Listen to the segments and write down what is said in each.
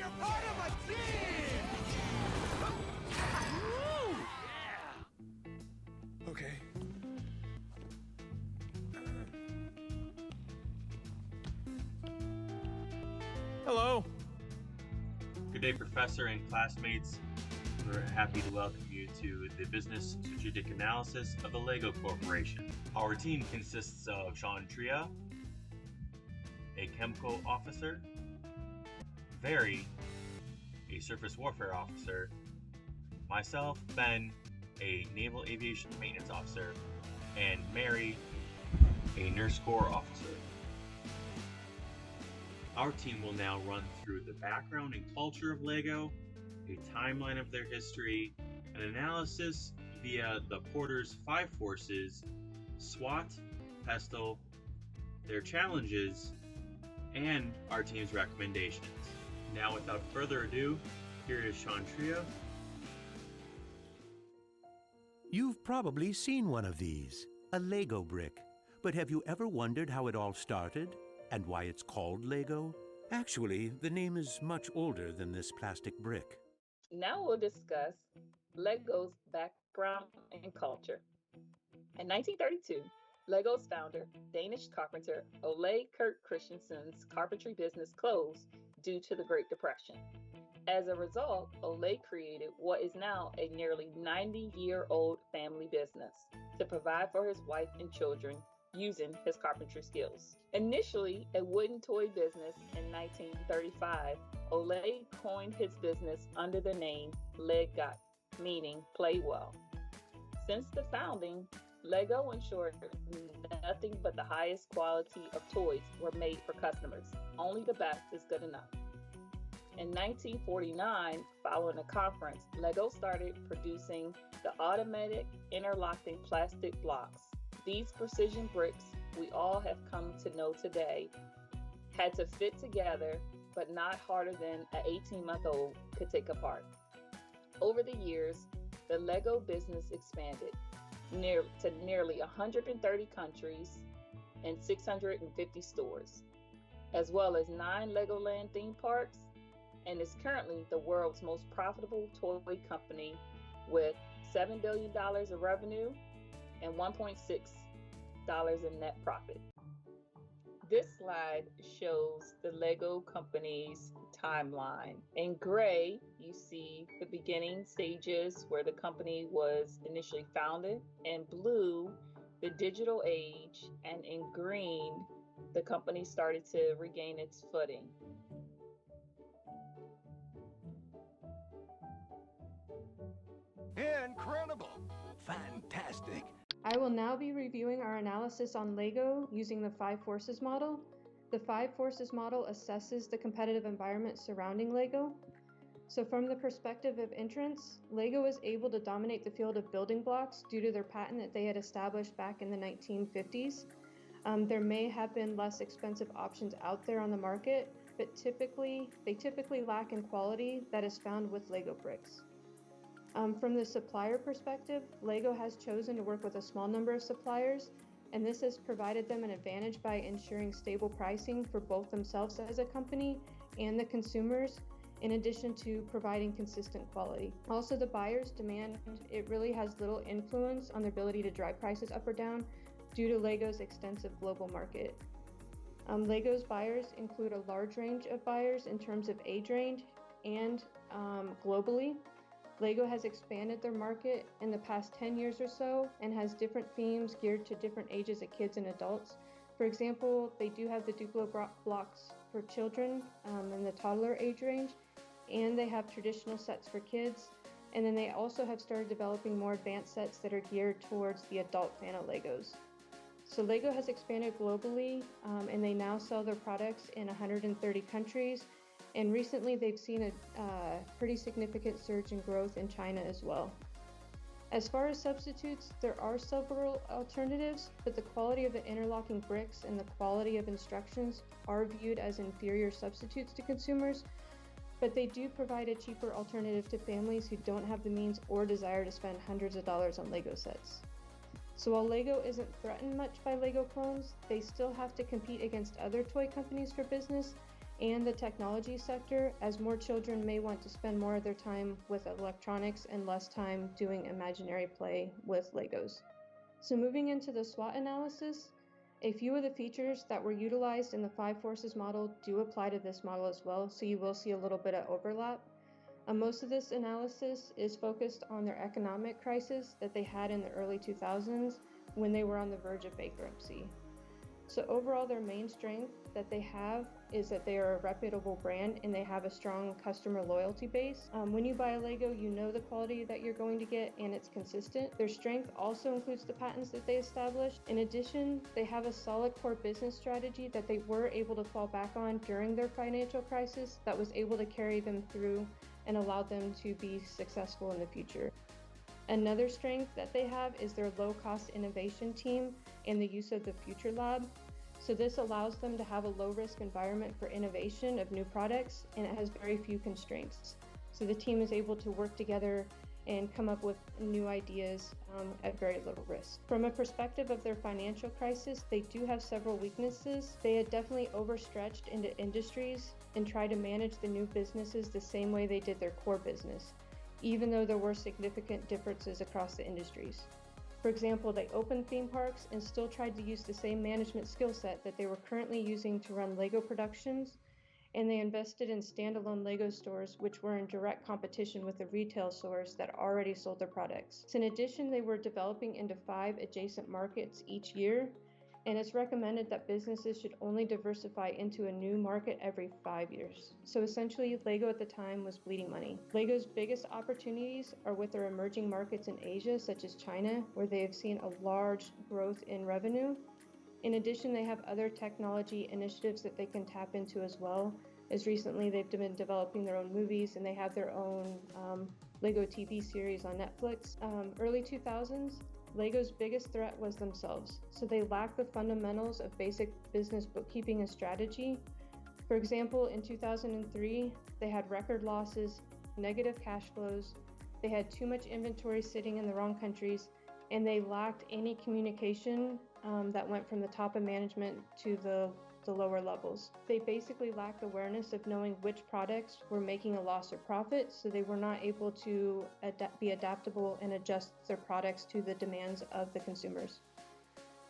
you're part of a team! Yeah! Okay. Hello. Good day, Professor and classmates. We're happy to welcome you to the Business Strategic Analysis of the LEGO Corporation. Our team consists of Sean Tria, a chemical officer, Very, a surface warfare officer, myself, Ben, a naval aviation maintenance officer, and Mary, a nurse corps officer. Our team will now run through the background and culture of LEGO, a timeline of their history, an analysis via the Porter's 5 forces, Swot, Pestle, their challenges, and our team's recommendations. Now, without further ado, here is Sean Tria. You've probably seen one of these, a Lego brick. But have you ever wondered how it all started and why it's called Lego? Actually, the name is much older than this plastic brick. Now we'll discuss Lego's background and culture. In 1932, Lego's founder, Danish carpenter Ole Kurt Christensen's carpentry business closed due to the Great Depression. As a result, Ole created what is now a nearly 90-year-old family business to provide for his wife and children using his carpentry skills. Initially a wooden toy business in 1935, Ole coined his business under the name Leg Godt, meaning play well. Since the founding, LEGO ensured nothing but the highest quality of toys were made for customers. Only the best is good enough. In 1949, following a conference, LEGO started producing the automatic interlocking plastic blocks. These precision bricks we all have come to know today had to fit together, but not harder than an 18-month-old could take apart. Over the years, the LEGO business expanded to nearly 130 countries and 650 stores, as well as 9 Legoland theme parks, and is currently the world's most profitable toy company with $7 billion of revenue and $1.6 in net profit. This slide shows the LEGO company's timeline. In gray, you see the beginning stages where the company was initially founded. In blue, the digital age, and in green, the company started to regain its footing. Incredible! Fantastic! I will now be reviewing our analysis on LEGO using the 5 forces model. The 5 forces model assesses the competitive environment surrounding LEGO. So from the perspective of entrants, LEGO is able to dominate the field of building blocks due to their patent that they had established back in the 1950s. There may have been less expensive options out there on the market, but they typically lack in quality that is found with LEGO bricks. From the supplier perspective, LEGO has chosen to work with a small number of suppliers, and this has provided them an advantage by ensuring stable pricing for both themselves as a company and the consumers, in addition to providing consistent quality. Also, the buyers' demand, it really has little influence on their ability to drive prices up or down due to LEGO's extensive global market. LEGO's buyers include a large range of buyers in terms of age range and globally. LEGO has expanded their market in the past 10 years or so and has different themes geared to different ages of kids and adults. For example, they do have the Duplo blocks for children in the toddler age range, and they have traditional sets for kids. And then they also have started developing more advanced sets that are geared towards the adult fan of LEGOs. So LEGO has expanded globally, and they now sell their products in 130 countries. And recently they've seen a pretty significant surge in growth in China as well. As far as substitutes, there are several alternatives, but the quality of the interlocking bricks and the quality of instructions are viewed as inferior substitutes to consumers, but they do provide a cheaper alternative to families who don't have the means or desire to spend hundreds of dollars on LEGO sets. So while LEGO isn't threatened much by LEGO clones, they still have to compete against other toy companies for business, and the technology sector, as more children may want to spend more of their time with electronics and less time doing imaginary play with Legos. So moving into the SWOT analysis, a few of the features that were utilized in the 5 forces model do apply to this model as well, so you will see a little bit of overlap. Most of this analysis is focused on their economic crisis that they had in the early 2000s when they were on the verge of bankruptcy. So overall, their main strength that they have is that they are a reputable brand and they have a strong customer loyalty base. When you buy a Lego, you know the quality that you're going to get and it's consistent. Their strength also includes the patents that they established. In addition, they have a solid core business strategy that they were able to fall back on during their financial crisis that was able to carry them through and allowed them to be successful in the future. Another strength that they have is their low-cost innovation team and the use of the Future Lab. So this allows them to have a low-risk environment for innovation of new products, and it has very few constraints. So the team is able to work together and come up with new ideas at very little risk. From a perspective of their financial crisis, they do have several weaknesses. They had definitely overstretched into industries and tried to manage the new businesses the same way they did their core business, even though there were significant differences across the industries. For example, they opened theme parks and still tried to use the same management skill set that they were currently using to run Lego productions, and they invested in standalone Lego stores, which were in direct competition with the retail stores that already sold their products. So in addition, they were developing into 5 adjacent markets each year, and it's recommended that businesses should only diversify into a new market every 5 years. So essentially, Lego at the time was bleeding money. Lego's biggest opportunities are with their emerging markets in Asia, such as China, where they have seen a large growth in revenue. In addition, they have other technology initiatives that they can tap into as well. As recently, they've been developing their own movies and they have their own Lego TV series on Netflix. Early 2000s, Lego's biggest threat was themselves. So they lacked the fundamentals of basic business bookkeeping and strategy. For example, in 2003, they had record losses, negative cash flows, they had too much inventory sitting in the wrong countries, and they lacked any communication that went from the top of management to the lower levels. They basically lacked awareness of knowing which products were making a loss or profit, so they were not able to be adaptable and adjust their products to the demands of the consumers.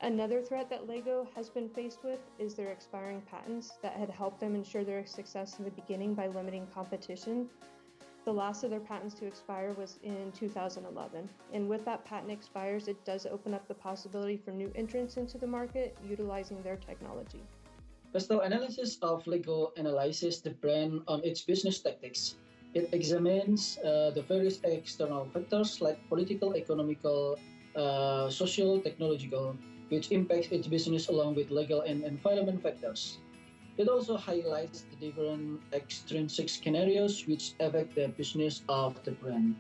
Another threat that Lego has been faced with is their expiring patents that had helped them ensure their success in the beginning by limiting competition. The last of their patents to expire was in 2011. And with that patent expires, it does open up the possibility for new entrants into the market utilizing their technology. Pestle analysis of Lego analyzes the brand on its business tactics. It examines the various external factors like political, economical, social, technological, which impacts its business along with legal and environment factors. It also highlights the different extrinsic scenarios which affect the business of the brand.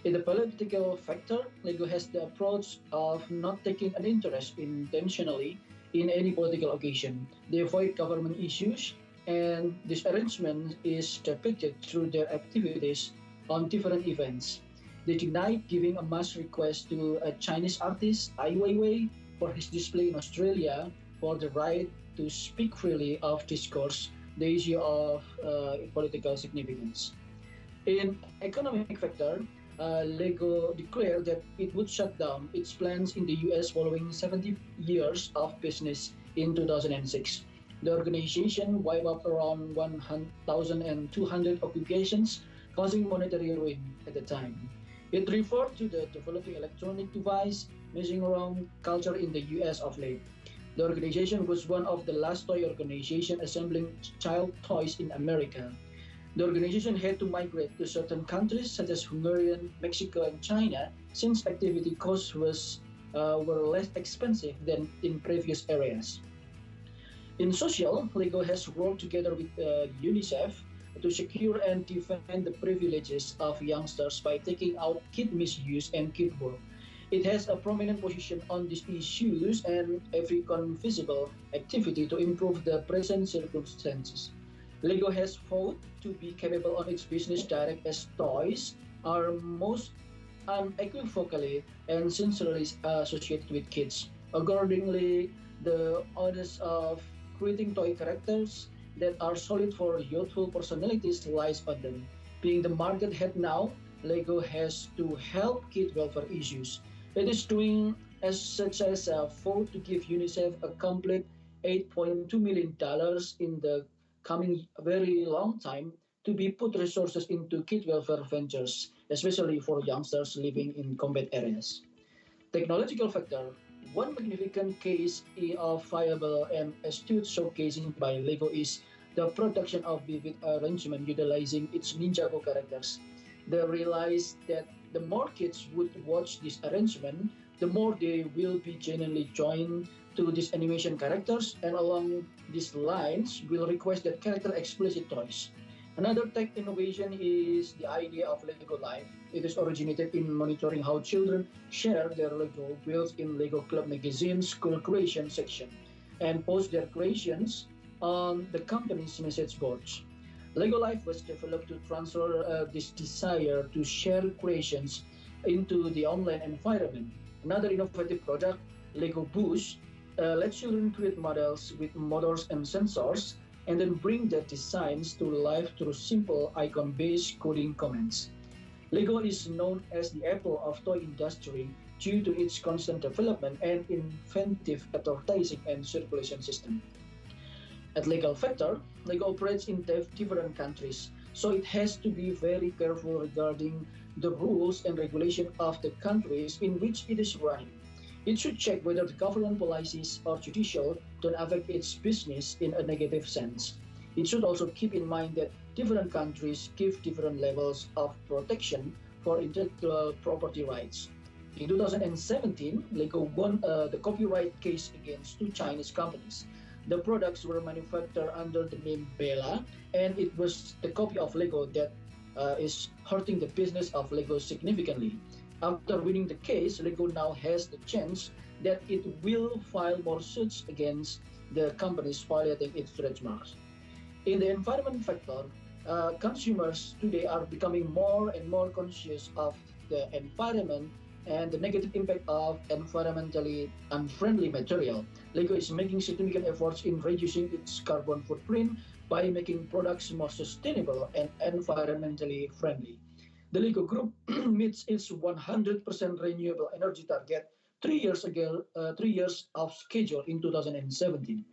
In the political factor, Lego has the approach of not taking an interest intentionally in any political occasion. They avoid government issues, and this arrangement is depicted through their activities on different events. They denied giving a mass request to a Chinese artist, Ai Weiwei, for his display in Australia for the right to speak freely of discourse, the issue of political significance. In economic factor, Lego declared that it would shut down its plants in the US following 70 years of business in 2006. The organization wiped out around 1,200 occupations, causing monetary ruin at the time. It referred to the developing electronic device messing around culture in the US of late. The organization was one of the last toy organizations assembling child toys in America. The organization had to migrate to certain countries such as Hungary, Mexico, and China since activity costs were less expensive than in previous areas. In social, Lego has worked together with UNICEF to secure and defend the privileges of youngsters by taking out kid misuse and kid work. It has a prominent position on these issues and every conceivable activity to improve the present circumstances. Lego has fought to be capable on its business direct as toys are most unequivocally and sincerely associated with kids. Accordingly, the honors of creating toy characters that are solid for youthful personalities lies on them. Being the market head now, Lego has to help kid welfare issues. It is doing as such as vote to give UNICEF a complete $8.2 million in the coming very long time to be put resources into kid welfare ventures, especially for youngsters living in combat areas. Technological factor. One magnificent case of viable and astute showcasing by LEGO is the production of vivid arrangement utilizing its Ninjago characters. They realized that the more kids would watch this arrangement, the more they will be genuinely joined to these animation characters, and along these lines will request that character explicit toys. Another tech innovation is the idea of Lego Life. It is originated in monitoring how children share their Lego builds in Lego Club Magazine's school creation section and post their creations on the company's message boards. Lego Life was developed to transfer this desire to share creations into the online environment. Another innovative product, Lego Boost, lets children create models with motors and sensors and then bring their designs to life through simple icon-based coding commands. Lego is known as the Apple of toy industry due to its constant development and inventive advertising and circulation system. At legal factor, Lego operates in different countries, so it has to be very careful regarding the rules and regulation of the countries in which it is running. It should check whether the government policies or judicial don't affect its business in a negative sense. It should also keep in mind that different countries give different levels of protection for intellectual property rights. In 2017, Lego won the copyright case against two Chinese companies. The products were manufactured under the name Bella, and it was the copy of Lego that is hurting the business of Lego significantly. After winning the case, Lego now has the chance that it will file more suits against the companies violating its trademarks. In the environment factor, consumers today are becoming more and more conscious of the environment and the negative impact of environmentally unfriendly material. Lego is making significant efforts in reducing its carbon footprint by making products more sustainable and environmentally friendly. The Lego Group meets its 100% renewable energy target 3 years ago, 3 years of schedule in 2017.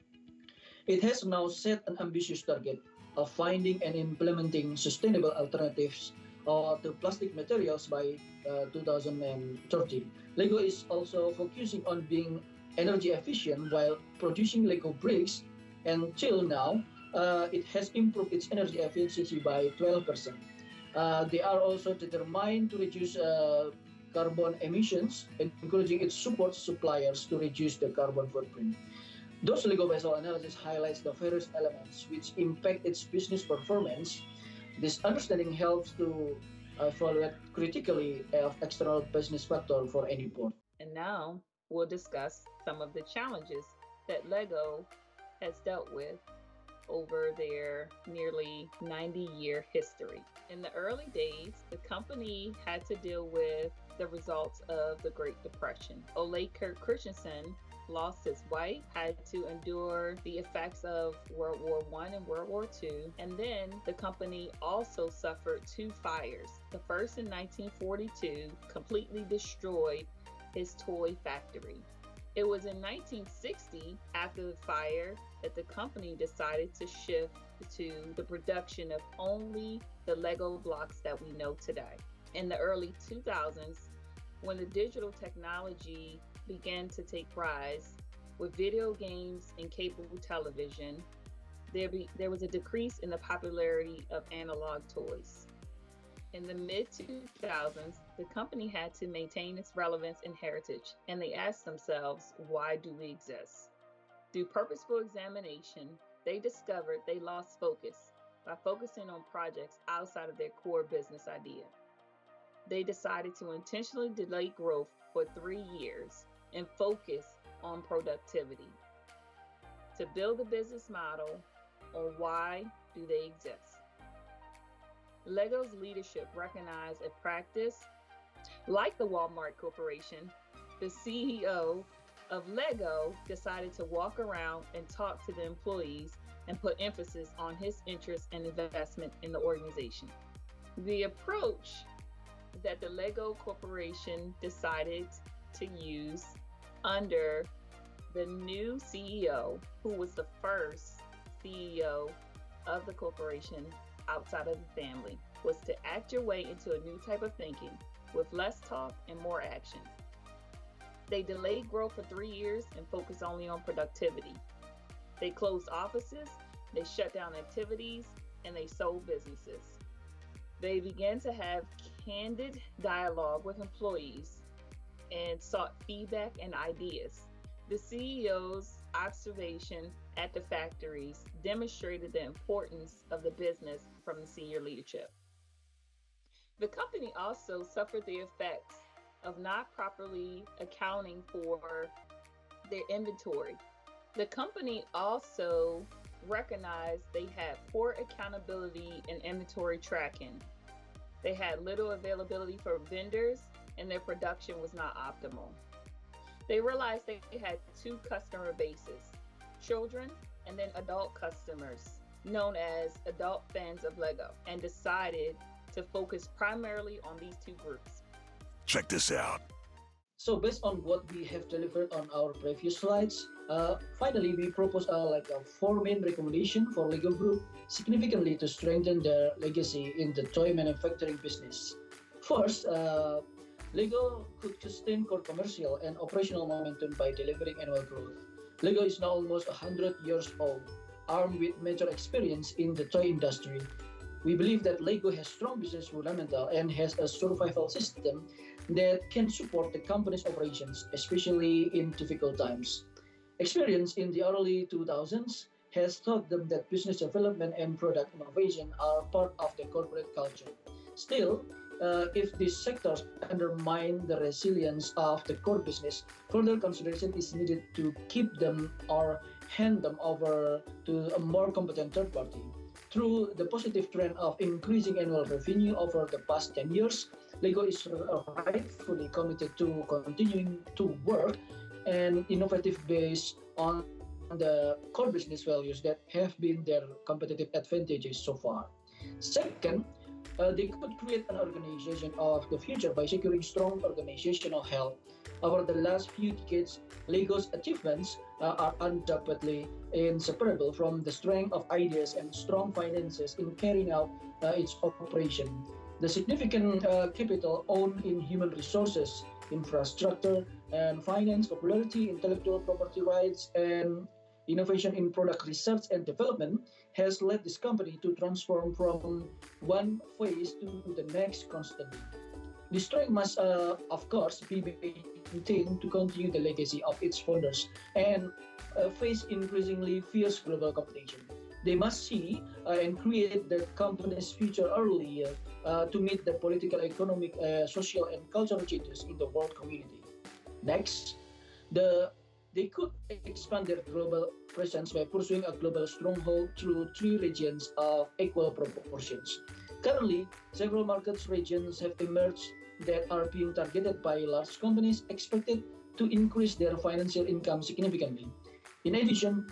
It has now set an ambitious target of finding and implementing sustainable alternatives to plastic materials by 2030. Lego is also focusing on being energy efficient while producing Lego bricks, and till now, it has improved its energy efficiency by 12%. They are also determined to reduce carbon emissions, encouraging its support suppliers to reduce the carbon footprint. Those Lego Pestle analysis highlights the various elements which impact its business performance. This understanding helps to evaluate critically of external business factor for any board. And now we'll discuss some of the challenges that LEGO has dealt with over their nearly 90-year history. In the early days, the company had to deal with the results of the Great Depression. Ole Kurt Christensen lost his wife, had to endure the effects of World War I and World War II, and then the company also suffered two fires. The first in 1942 completely destroyed his toy factory. It was in 1960, after the fire, that the company decided to shift to the production of only the Lego blocks that we know today. In the early 2000s, when the digital technology began to take rise with video games and cable television, there was a decrease in the popularity of analog toys. In the mid-2000s, the company had to maintain its relevance and heritage, and they asked themselves, why do we exist? Through purposeful examination, they discovered they lost focus by focusing on projects outside of their core business idea. They decided to intentionally delay growth for 3 years and focus on productivity. To build a business model on why do they exist. LEGO's leadership recognized a practice like the Walmart Corporation. The CEO of LEGO decided to walk around and talk to the employees and put emphasis on his interest and investment in the organization. The approach that the Lego Corporation decided to use under the new CEO, who was the first CEO of the corporation outside of the family, was to act your way into a new type of thinking with less talk and more action. They delayed growth for 3 years and focused only on productivity. They closed offices, they shut down activities, and they sold businesses. They began to have candid dialogue with employees and sought feedback and ideas. The CEO's observation at the factories demonstrated the importance of the business from the senior leadership. The company also suffered the effects of not properly accounting for their inventory. The company also recognized they had poor accountability and inventory tracking. They had little availability for vendors, and their production was not optimal. They realized they had two customer bases, children and then adult customers, known as adult fans of Lego, and decided to focus primarily on these two groups. Check this out. So based on what we have delivered on our previous slides, finally we propose a four main recommendation for Lego Group significantly to strengthen their legacy in the toy manufacturing business. First, Lego could sustain core commercial and operational momentum by delivering annual growth. Lego is now almost 100 years old, armed with major experience in the toy industry. We believe that Lego has strong business fundamental and has a survival system that can support the company's operations, especially in difficult times. Experience in the early 2000s has taught them that business development and product innovation are part of the corporate culture. Still, if these sectors undermine the resilience of the core business, further consideration is needed to keep them or hand them over to a more competent third party. Through the positive trend of increasing annual revenue over the past 10 years, Lego is rightfully committed to continuing to work and innovative based on the core business values that have been their competitive advantages so far. Second, they could create an organization of the future by securing strong organizational health. Over the last few decades, Lego's achievements are undoubtedly inseparable from the strength of ideas and strong finances in carrying out its operation. The significant capital owned in human resources, infrastructure, and finance, popularity, intellectual property rights, and innovation in product research and development has led this company to transform from one phase to the next constantly. This strength must, of course, be maintained to continue the legacy of its founders and face increasingly fierce global competition. They must see and create the company's future early to meet the political, economic, social, and cultural changes in the world community. Next, they could expand their global presence by pursuing a global stronghold through three regions of equal proportions. Currently, several market regions have emerged that are being targeted by large companies expected to increase their financial income significantly. In addition,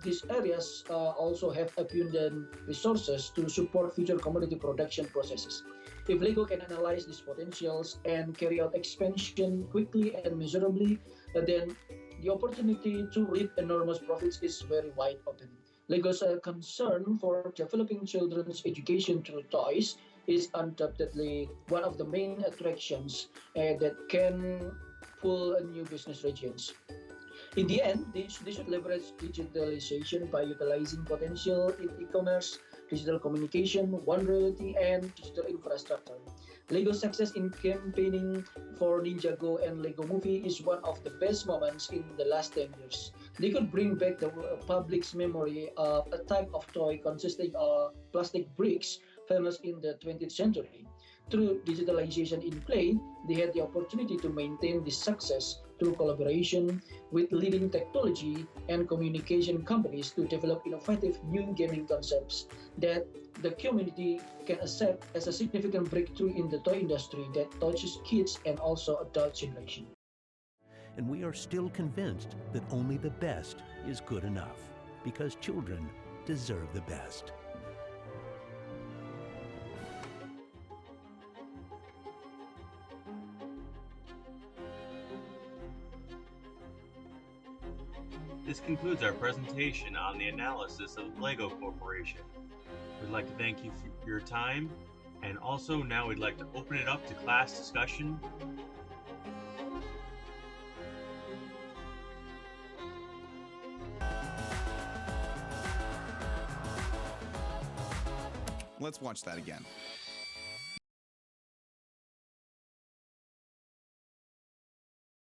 these areas also have abundant resources to support future commodity production processes. If Lego can analyze these potentials and carry out expansion quickly and measurably, then the opportunity to reap enormous profits is very wide open. Lego's concern for developing children's education through toys is undoubtedly one of the main attractions that can pull new business regions. In the end, they should leverage digitalization by utilizing potential in e-commerce, digital communication, One Reality, and digital infrastructure. Lego's success in campaigning for Ninjago and Lego Movie is one of the best moments in the last 10 years. They could bring back the public's memory of a type of toy consisting of plastic bricks famous in the 20th century. Through digitalization in play, they had the opportunity to maintain this success through collaboration with leading technology and communication companies to develop innovative new gaming concepts that the community can accept as a significant breakthrough in the toy industry that touches kids and also adult generation. And we are still convinced that only the best is good enough, because children deserve the best. This concludes our presentation on the analysis of LEGO Corporation. We'd like to thank you for your time, and also now we'd like to open it up to class discussion. Let's watch that again.